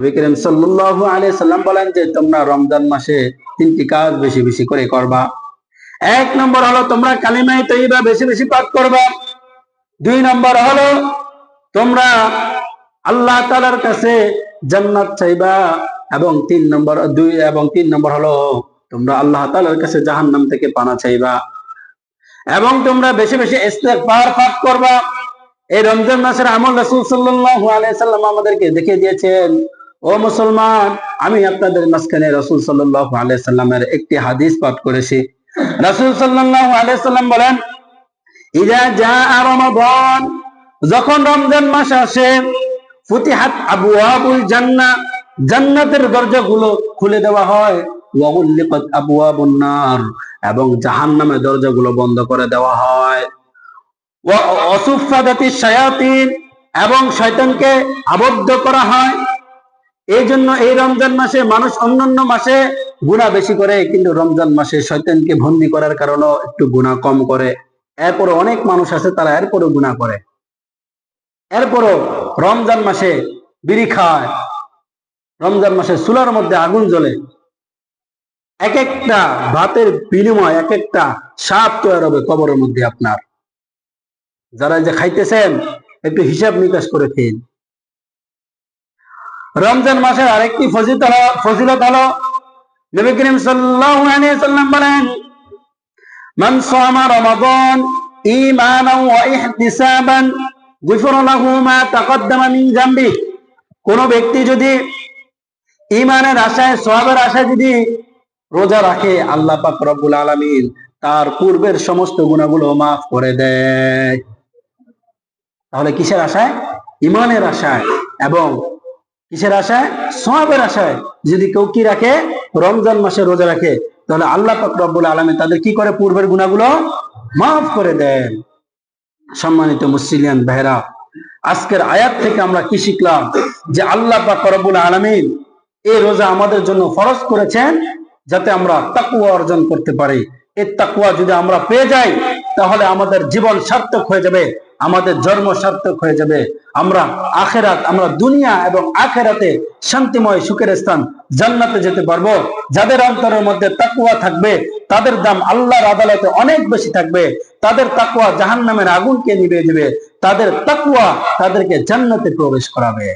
নবী করিম সাল্লাল্লাহু আলাইহি সাল্লাম বলেন যে তোমরা রমজান মাসে তিনটি কাজ বেশি বেশি করে করবা। এক নম্বর হলো তোমরা কালিমায়ে তয়্যিবা বেশি বেশি পাঠ করবা। দুই নম্বর হলো তোমরা আল্লাহ তাআলার কাছে জান্নাত চাইবা এবং তিন নম্বর হলো তোমরা আল্লাহ তাআলার কাছে জাহান্নাম থেকে পানা চাইবা এবং তোমরা বেশি বেশি ইস্তিগফার পাঠ করবা। এই রমজান মাসের আমল রাসূল সাল্লাল্লাহু আলাইহি সাল্লাম আমাদেরকে দেখিয়ে দিয়েছেন। ও মুসলমান, আমি আপনাদের মাঝখানে রাসূল সাল্লাল্লাহু আলাইহি সাল্লামের একটি হাদিস পাঠ করেছি। রাসূল সাল্লাল্লাহু আলাইহি সাল্লাম বলেন, ইযা জাআ রমাদান, যখন রমজান মাস আসে, ফুতিহাত আবওয়াবুল জান্নাহ, জান্নাতের দরজাগুলো খুলে দেওয়া হয়, ওয়া গুল্লিকাত আবওয়াবুন নার, এবং জাহান্নামের দরজাগুলো বন্ধ করে দেওয়া হয়, ওয়া আসুফাদাতিশ শায়াতিন, এবং শয়তানকে আবদ্ধ করা হয়। এই জন্য এই রমজান মাসে মানুষ অন্যান্য মাসে গুনাহ বেশি করে, কিন্তু রমজান মাসে শয়তানকে বন্দী করার কারণে একটু গুনাহ কম করে। এরপরও অনেক মানুষ আছে তারা এরপরও গুনাহ করে, এরপরও রমজান মাসে বিড়ি খায়, রমজান মাসে চুলার মধ্যে আগুন জ্বলে, এক একটা ভাতের বিনিময় এক একটা সাপ তৈরি হবে কবরের মধ্যে। আপনার যারা যে খাইতেছেন একটু হিসাব নিকাশ করে খেন। রমজান মাসের আরেকটি ফজিলত হলো নবী করিম সাল্লাল্লাহু আলাইহি সাল্লাম বলেন, মান সামা রমাদান ঈমানান ওয়া ইহতিসাবান গুফিরা লাহু মা তাকদ্দামা মিন যামবি। কোন ব্যক্তি যদি ঈমানের আশায়, সওয়াবের আশায় যদি রোজা রাখে, আল্লাহ পাক রব্বুল আলামিন তার পূর্বের সমস্ত গুনাহগুলো মাফ করে দেয়। তাহলে কিসের আশায়? ঈমানের আশায় এবং কিসের আশায়? সওয়াবের আশায় যদি কেউ কি রাখে, রমজান মাসে রোজা রাখে, তাহলে আল্লাহ পাক রব্বুল আলামিন তাদের কি করে? পূর্বের গুনাহগুলো মাফ করে দেন। সম্মানিত মুসলিয়ান ভাইরা, আজকের আয়াত থেকে আমরা কি শিখলাম? যে আল্লাহ পাক রব্বুল আলামিন এই রোজা আমাদের জন্য ফরজ করেছেন যাতে আমরা তাকওয়া অর্জন করতে পারি। এই তাকওয়া যদি আমরা পেয়ে যাই, তাহলে আমাদের জীবন সার্থক হয়ে যাবে, আমাদের জন্ম সার্থক হয়ে যাবে। আমরা দুনিয়া এবং আখেরাতে শান্তিময় সুখের স্থান জান্নাতে যেতে পারবো। যাদের অন্তরের মধ্যে তাকওয়া থাকবে তাদের দাম আল্লাহর আদালতে অনেক বেশি থাকবে। তাদের তাকওয়া জাহান্নামের আগুনকে নিভিয়ে দিবে, তাদের তাকওয়া তাদেরকে জান্নাতে প্রবেশ করাবে।